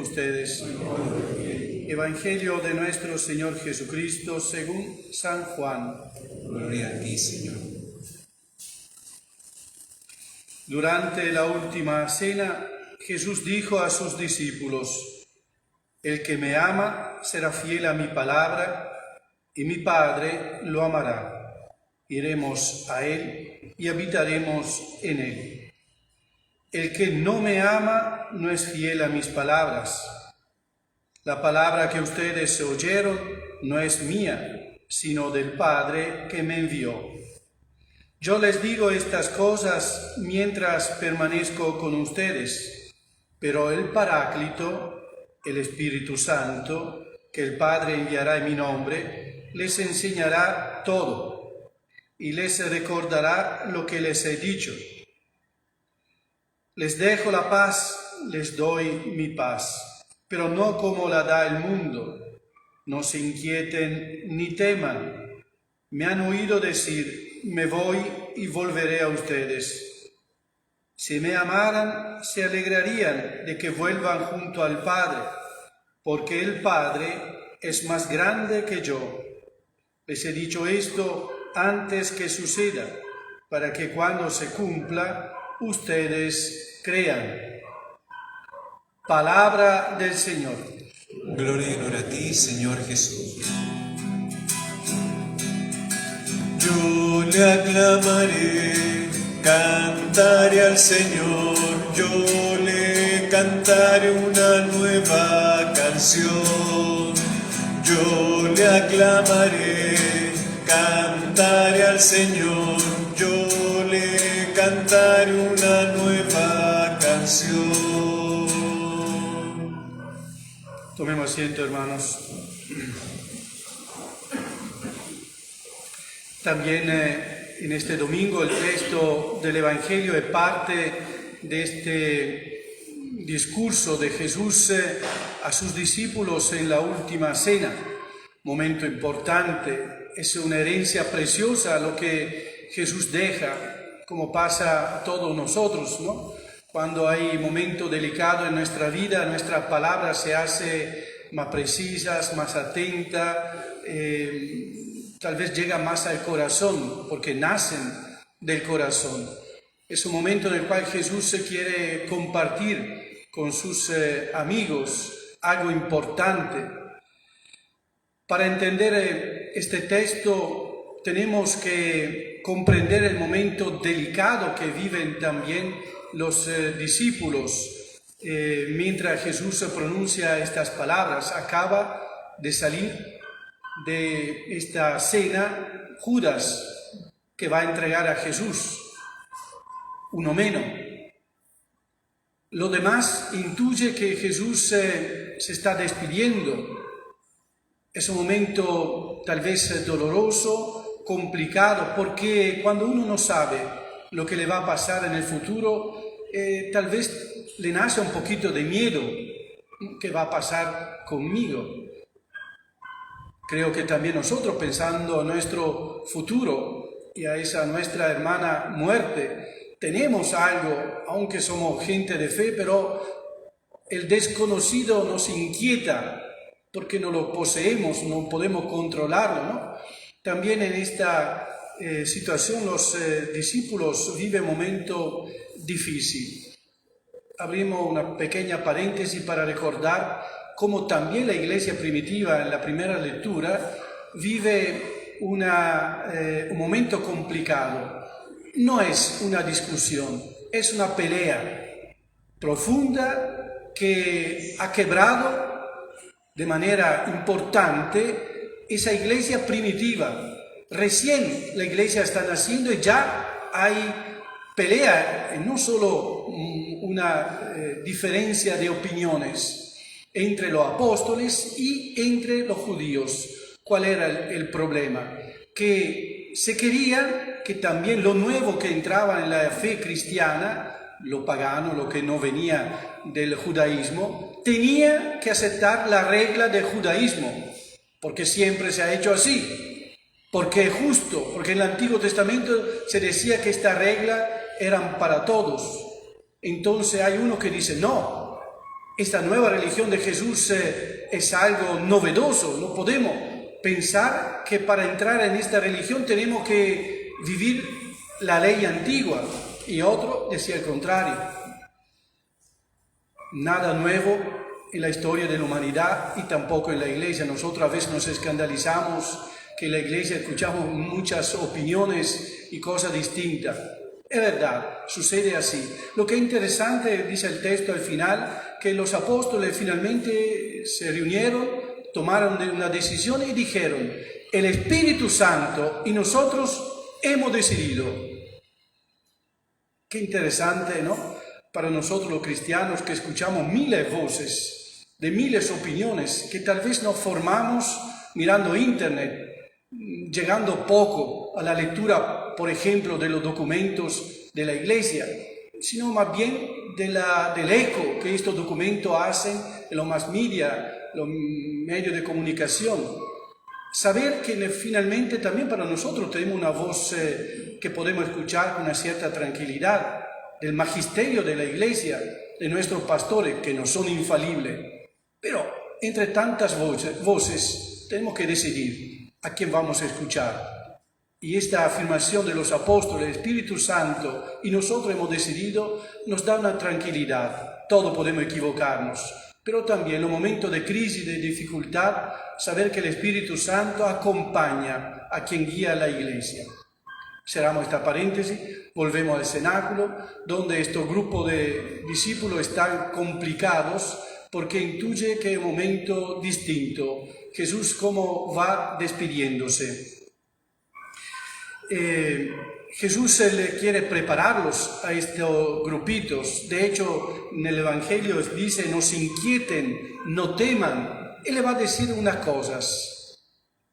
ustedes. Evangelio de nuestro Señor Jesucristo según San Juan. Gloria a ti, Señor. Durante la última cena, Jesús dijo a sus discípulos: El que me ama será fiel a mi palabra, y mi Padre lo amará. Iremos a él y habitaremos en él. El que no me ama no es fiel a mis palabras. La palabra que ustedes oyeron no es mía, sino del Padre que me envió. Yo les digo estas cosas mientras permanezco con ustedes, pero el Paráclito, el Espíritu Santo, que el Padre enviará en mi nombre, les enseñará todo y les recordará lo que les he dicho. Les dejo la paz, les doy mi paz, pero no como la da el mundo. No se inquieten ni teman. Me han oído decir: me voy y volveré a ustedes. Si me amaran, se alegrarían de que vuelvan junto al Padre, porque el Padre es más grande que yo. Les he dicho esto antes que suceda, para que cuando se cumpla, ustedes crean. Palabra del Señor. Gloria y honor a ti, Señor Jesús. Yo le aclamaré, cantaré al Señor, yo le cantaré una nueva canción. Yo le aclamaré, cantaré al Señor, yo le cantaré una nueva canción. Tomemos asiento, hermanos. También en este domingo el texto del Evangelio es parte de este discurso de Jesús a sus discípulos en la última cena. Momento importante, es una herencia preciosa lo que Jesús deja, como pasa a todos nosotros, ¿no? Cuando hay momento delicado en nuestra vida, nuestra palabra se hace más precisas, más atenta, tal vez llega más al corazón, porque nacen del corazón. Es un momento en el cual Jesús se quiere compartir con sus amigos algo importante. Para entender este texto tenemos que comprender el momento delicado que viven también los discípulos. Mientras Jesús pronuncia estas palabras, acaba de salir de esta cena Judas, que va a entregar a Jesús, uno menos. Lo demás intuye que Jesús se está despidiendo. Es un momento tal vez doloroso, complicado, porque cuando uno no sabe lo que le va a pasar en el futuro, tal vez le nace un poquito de miedo. ¿Qué va a pasar conmigo? Creo que también nosotros, pensando en nuestro futuro y a esa nuestra hermana muerte, tenemos algo, aunque somos gente de fe, pero el desconocido nos inquieta porque no lo poseemos, no podemos controlarlo, ¿no? También en esta situación los discípulos viven un momento difícil. Abrimos una pequeña paréntesis para recordar cómo también la iglesia primitiva en la primera lectura vive un momento complicado. No es una discusión, es una pelea profunda que ha quebrado de manera importante esa iglesia primitiva. Recién la iglesia está naciendo y ya hay pelea, no solo una diferencia de opiniones entre los apóstoles y entre los judíos. ¿Cuál era el problema? Que se quería que también lo nuevo que entraba en la fe cristiana, lo pagano, lo que no venía del judaísmo, tenía que aceptar la regla del judaísmo, porque siempre se ha hecho así, porque es justo, porque en el Antiguo Testamento se decía que esta regla eran para todos. Entonces hay uno que dice, no, Esta nueva religión de Jesús es algo novedoso. No podemos pensar que para entrar en esta religión tenemos que vivir la ley antigua, y otro decía el contrario. Nada nuevo en la historia de la humanidad y tampoco en la iglesia. Nosotros a veces nos escandalizamos que en la iglesia escuchamos muchas opiniones y cosas distintas. Es verdad, sucede así. Lo que es interesante, dice el texto al final, que los apóstoles finalmente se reunieron, tomaron una decisión y dijeron: el Espíritu Santo y nosotros hemos decidido. Qué interesante, ¿no? Para nosotros los cristianos, que escuchamos miles de voces, de miles de opiniones, que tal vez nos formamos mirando internet, llegando poco a la lectura, por ejemplo, de los documentos de la iglesia, sino más bien del eco que estos documentos hacen en los más media, los medios de comunicación. Saber que finalmente también para nosotros tenemos una voz que podemos escuchar con una cierta tranquilidad, del magisterio de la iglesia, de nuestros pastores, que no son infalibles. Pero entre tantas voces tenemos que decidir a quién vamos a escuchar. Y esta afirmación de los apóstoles, el Espíritu Santo y nosotros hemos decidido, nos da una tranquilidad. Todos podemos equivocarnos, pero también en los momentos de crisis, de dificultad, saber que el Espíritu Santo acompaña a quien guía la iglesia. Cerramos esta paréntesis, volvemos al cenáculo, donde estos grupos de discípulos están complicados porque intuye que es un momento distinto. Jesús cómo va despidiéndose. Jesús le quiere prepararlos a estos grupitos. De hecho, en el Evangelio dice: no se inquieten, no teman. Él le va a decir unas cosas.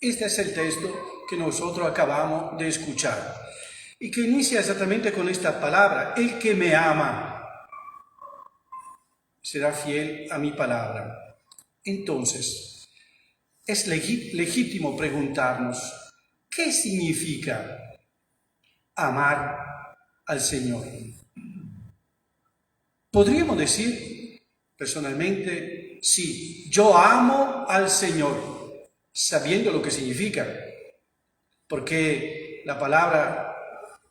Este es el texto que nosotros acabamos de escuchar y que inicia exactamente con esta palabra: el que me ama será fiel a mi palabra. Entonces, es legítimo preguntarnos: ¿qué significa amar al Señor? Podríamos decir personalmente: sí, yo amo al Señor, sabiendo lo que significa, porque la palabra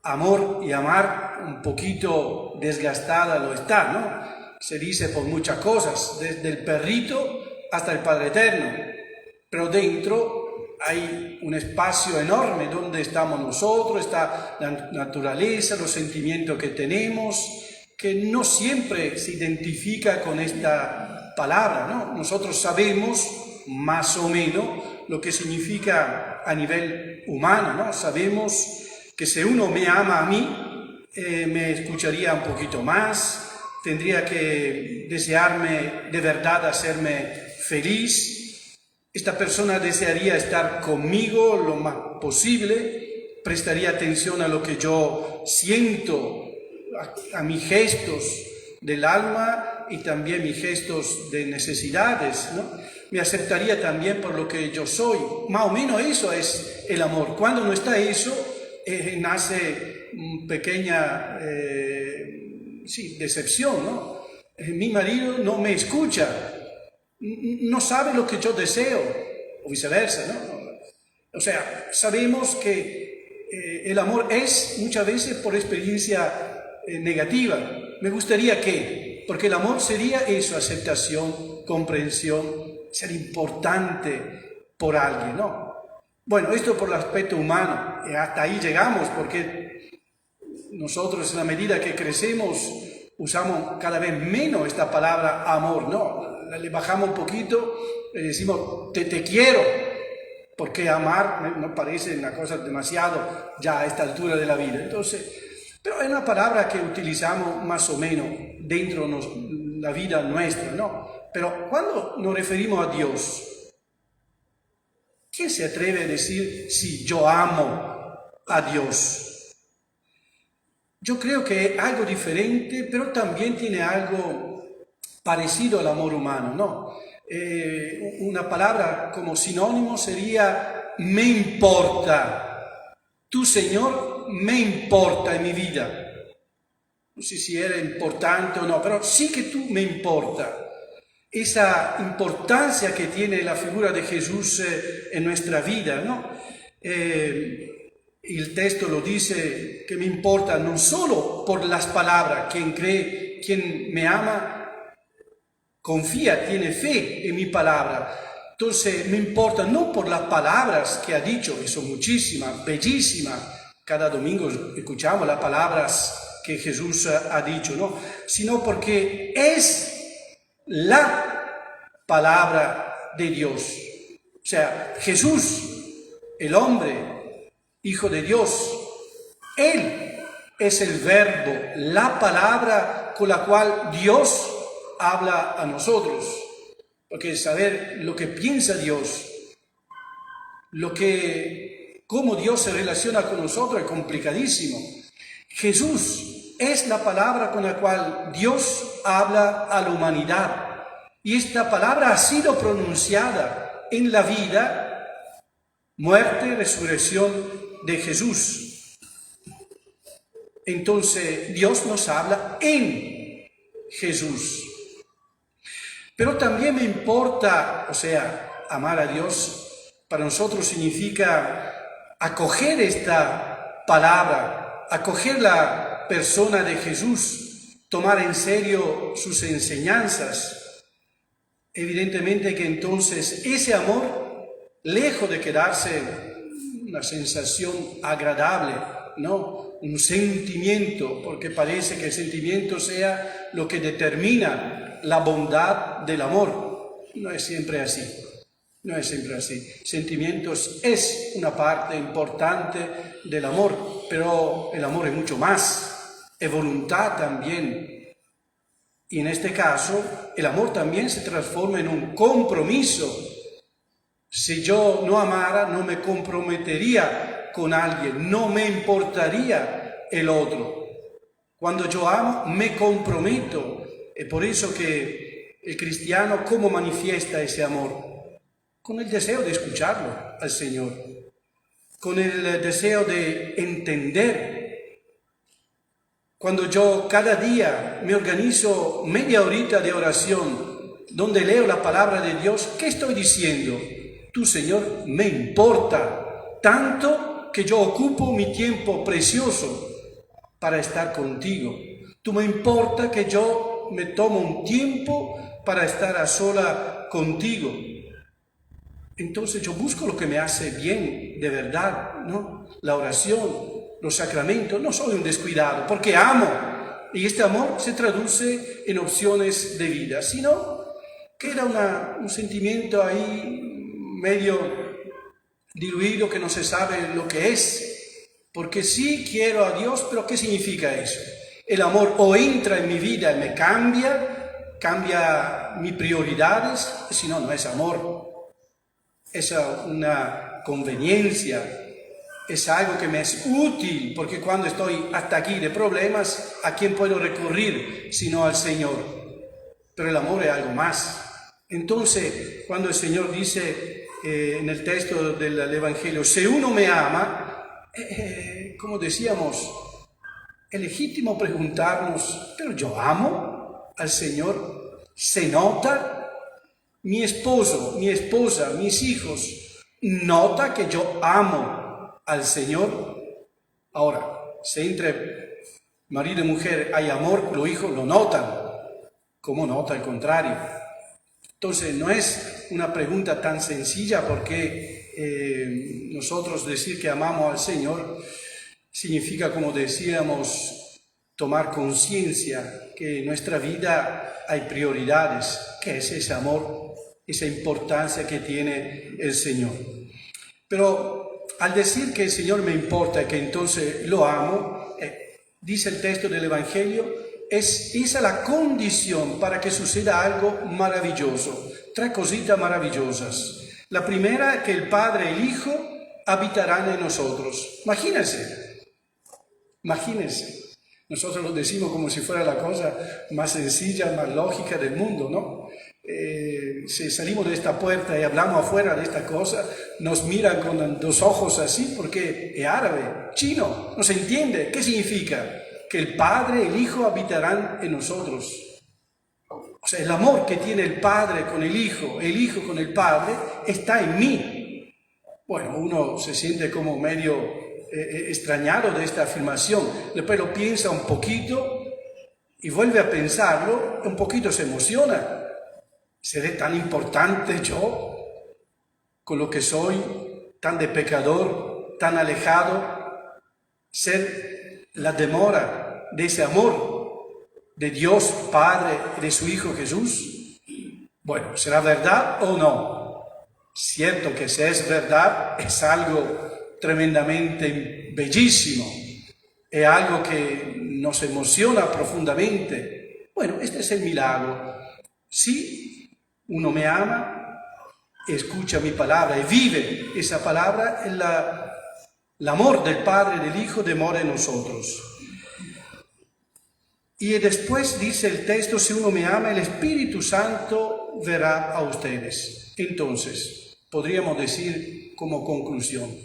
amor y amar un poquito desgastada lo está, ¿no? Se dice por muchas cosas, desde el perrito hasta el Padre Eterno, pero dentro hay un espacio enorme donde estamos nosotros, está la naturaleza, los sentimientos que tenemos, que no siempre se identifica con esta palabra, ¿no? Nosotros sabemos más o menos lo que significa a nivel humano, ¿no? Sabemos que si uno me ama a mí, me escucharía un poquito más, tendría que desearme de verdad, hacerme feliz. Esta persona desearía estar conmigo lo más posible, prestaría atención a lo que yo siento, a mis gestos del alma y también mis gestos de necesidades, ¿no? Me aceptaría también por lo que yo soy. Más o menos eso es el amor. Cuando no está eso, nace pequeña decepción, ¿no? Mi marido no me escucha, no sabe lo que yo deseo, o viceversa, ¿no? O sea, sabemos que el amor es muchas veces por experiencia negativa. Me gustaría que, porque el amor sería eso: aceptación, comprensión, ser importante por alguien, ¿no? Bueno, esto por el aspecto humano, hasta ahí llegamos, porque nosotros en la medida que crecemos usamos cada vez menos esta palabra amor, ¿no? Le bajamos un poquito, le decimos te quiero, porque amar nos parece una cosa demasiado ya a esta altura de la vida. Entonces, pero es una palabra que utilizamos más o menos dentro de la vida nuestra, ¿no? Pero cuando nos referimos a Dios, ¿quién se atreve a decir: sí, yo amo a Dios? Yo creo que es algo diferente, pero también tiene algo parecido al amor humano, ¿no? Una palabra como sinónimo sería: me importa. Tu Señor me importa en mi vida. No sé si era importante o no, pero sí que tú me importa. esa importancia que tiene la figura de Jesús en nuestra vida, ¿no? El texto lo dice, que me importa no solo por las palabras. Quien cree, quien me ama, confía, tiene fe en mi palabra. Entonces me importa no por las palabras que ha dicho, que son muchísimas, bellísimas. Cada domingo escuchamos las palabras que Jesús ha dicho, ¿no? Sino porque es la palabra de Dios. O sea, Jesús, el hombre, Hijo de Dios, Él es el verbo, la palabra con la cual Dios habla a nosotros. Porque saber lo que piensa Dios, cómo Dios se relaciona con nosotros es complicadísimo. Jesús es la palabra con la cual Dios habla a la humanidad. Y esta palabra ha sido pronunciada en la vida, muerte y resurrección de Jesús. Entonces Dios nos habla en Jesús. Pero también me importa, o sea, amar a Dios para nosotros significa acoger esta palabra, acoger la persona de Jesús, tomar en serio sus enseñanzas. Evidentemente que entonces ese amor, lejos de quedarse una sensación agradable, ¿no? Un sentimiento, porque parece que el sentimiento sea lo que determina la bondad del amor. No es siempre así. No es siempre así. Sentimientos es una parte importante del amor, pero el amor es mucho más, es voluntad también. Y en este caso, el amor también se transforma en un compromiso. Si yo no amara, no me comprometería con alguien, no me importaría el otro. Cuando yo amo, me comprometo. Es por eso que el cristiano, ¿cómo manifiesta ese amor? Con el deseo de escucharlo al Señor, con el deseo de entender. Cuando yo cada día me organizo media horita de oración, donde leo la palabra de Dios, ¿qué estoy diciendo? Tú, Señor, me importa tanto que yo ocupo mi tiempo precioso para estar contigo. Tú me importa que yo me tomo un tiempo para estar a sola contigo. Entonces yo busco lo que me hace bien, de verdad, ¿no? La oración, los sacramentos. No soy un descuidado, porque amo. Y este amor se traduce en opciones de vida. Sino queda un sentimiento ahí medio diluido, que no se sabe lo que es, porque sí quiero a Dios, pero ¿qué significa eso? El amor o entra en mi vida y me cambia mis prioridades, si no, no es amor, es una conveniencia, es algo que me es útil, porque cuando estoy hasta aquí de problemas, ¿a quién puedo recurrir sino al Señor? Pero el amor es algo más. Entonces, cuando el Señor dice en el texto del Evangelio, si uno me ama, como decíamos, es legítimo preguntarnos, ¿pero yo amo al Señor? ¿Se nota? Mi esposo, mi esposa, mis hijos, ¿nota que yo amo al Señor? Ahora, si entre marido y mujer hay amor, los hijos lo notan. ¿Cómo nota el contrario? Entonces, no es una pregunta tan sencilla, porque nosotros decir que amamos al Señor significa, como decíamos, tomar conciencia que en nuestra vida hay prioridades, que es ese amor, esa importancia que tiene el Señor. Pero al decir que el Señor me importa y que entonces lo amo, dice el texto del Evangelio, esa es la condición para que suceda algo maravilloso. 3 cositas maravillosas. La primera, que el Padre y el Hijo habitarán en nosotros. Imagínense. Nosotros lo decimos como si fuera la cosa más sencilla, más lógica del mundo, ¿no? Si salimos de esta puerta y hablamos afuera de esta cosa, nos miran con los ojos así, porque es árabe, chino, no se entiende. ¿Qué significa? Que el Padre y el Hijo habitarán en nosotros. O sea, el amor que tiene el Padre con el Hijo con el Padre, está en mí. Bueno, uno se siente como medio extrañado de esta afirmación. Después lo piensa un poquito y vuelve a pensarlo, un poquito se emociona. ¿Seré tan importante yo con lo que soy, tan de pecador, tan alejado? Ser la demora de ese amor de Dios Padre y de su Hijo Jesús. Bueno, ¿será verdad o no? Cierto que si es verdad, es algo tremendamente bellísimo, es algo que nos emociona profundamente. Bueno, este es el milagro. Si uno me ama, escucha mi palabra y vive esa palabra, el amor del Padre y del Hijo demora en nosotros. Y después dice el texto, si uno me ama, el Espíritu Santo verá a ustedes. Entonces, podríamos decir como conclusión,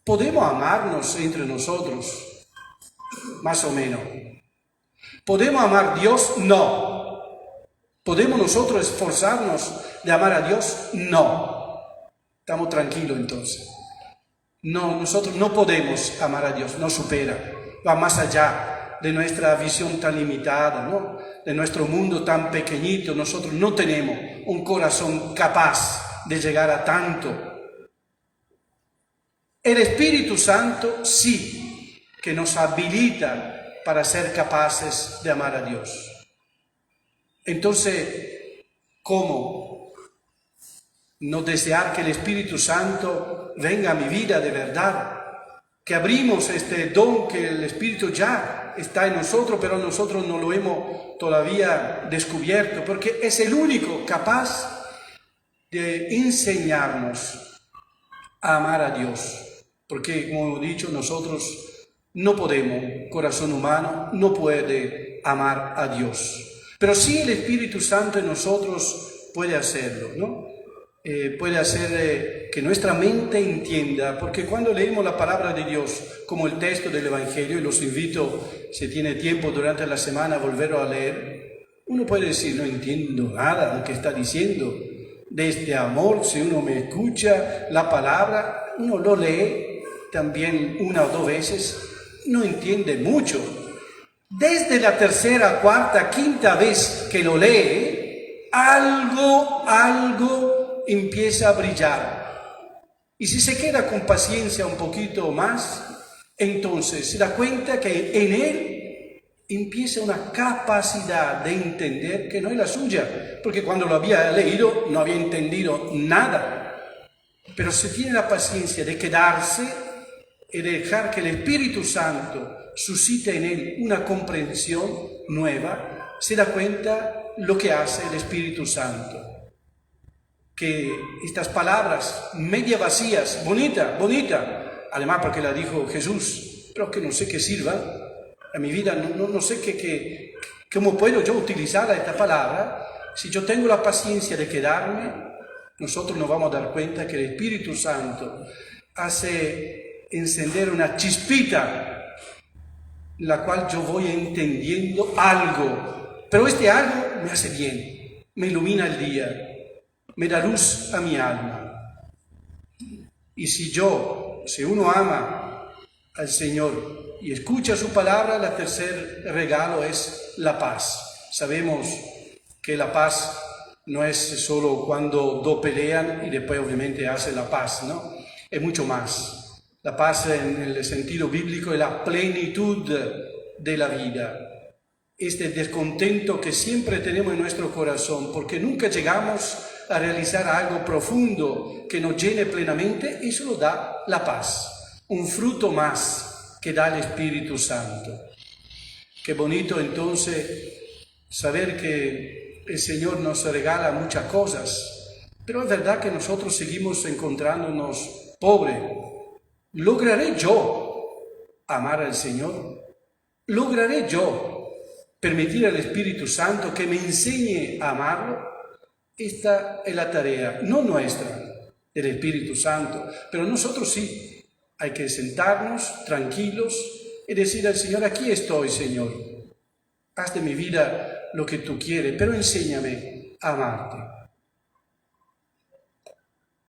¿podemos amarnos entre nosotros? Más o menos. ¿Podemos amar a Dios? No. ¿Podemos nosotros esforzarnos de amar a Dios? No. Estamos tranquilos entonces. No, nosotros no podemos amar a Dios, no supera, va más allá de nuestra visión tan limitada, ¿no? De nuestro mundo tan pequeñito. Nosotros no tenemos un corazón capaz de llegar a tanto. El Espíritu Santo sí que nos habilita para ser capaces de amar a Dios. Entonces, ¿cómo no desear que el Espíritu Santo venga a mi vida de verdad? Que abrimos este don que el Espíritu ya está en nosotros, pero nosotros no lo hemos todavía descubierto, porque es el único capaz de enseñarnos a amar a Dios. Porque, como he dicho, nosotros no podemos, corazón humano no puede amar a Dios. Pero sí el Espíritu Santo en nosotros puede hacerlo, ¿no? Puede hacer que nuestra mente entienda, porque cuando leemos la palabra de Dios, como el texto del Evangelio, y los invito, si tiene tiempo durante la semana, a volverlo a leer, uno puede decir, no entiendo nada de lo que está diciendo, de este amor. Si uno me escucha la palabra, uno lo lee también una o dos veces, no entiende mucho. Desde la tercera, cuarta, quinta vez que lo lee, algo empieza a brillar. Y si se queda con paciencia un poquito más, entonces se da cuenta que en él empieza una capacidad de entender que no es la suya, porque cuando lo había leído no había entendido nada. Pero se tiene la paciencia de quedarse y dejar que el Espíritu Santo suscite en él una comprensión nueva, se da cuenta lo que hace el Espíritu Santo. Que estas palabras media vacías, bonita, además porque la dijo Jesús, pero que no sé qué sirva a mi vida, no sé cómo puedo yo utilizar esta palabra. Si yo tengo la paciencia de quedarme, nosotros nos vamos a dar cuenta que el Espíritu Santo hace encender una chispita, la cual yo voy entendiendo algo, pero este algo me hace bien, me ilumina el día, me da luz a mi alma. Y si uno ama al Señor y escucha su palabra, el tercer regalo es la paz. Sabemos que la paz no es solo cuando dos pelean y después obviamente hace la paz, ¿no? Es mucho más. La paz en el sentido bíblico es la plenitud de la vida. Este descontento que siempre tenemos en nuestro corazón porque nunca llegamos a realizar algo profundo que nos llene plenamente, eso lo da la paz, un fruto más que da el Espíritu Santo. Qué bonito entonces saber que el Señor nos regala muchas cosas, pero es verdad que nosotros seguimos encontrándonos pobres. ¿Lograré yo amar al Señor? ¿Lograré yo permitir al Espíritu Santo que me enseñe a amarlo? Esta es la tarea, no nuestra, del Espíritu Santo, pero nosotros sí. Hay que sentarnos tranquilos y decir al Señor, aquí estoy, Señor. Haz de mi vida lo que tú quieres, pero enséñame a amarte.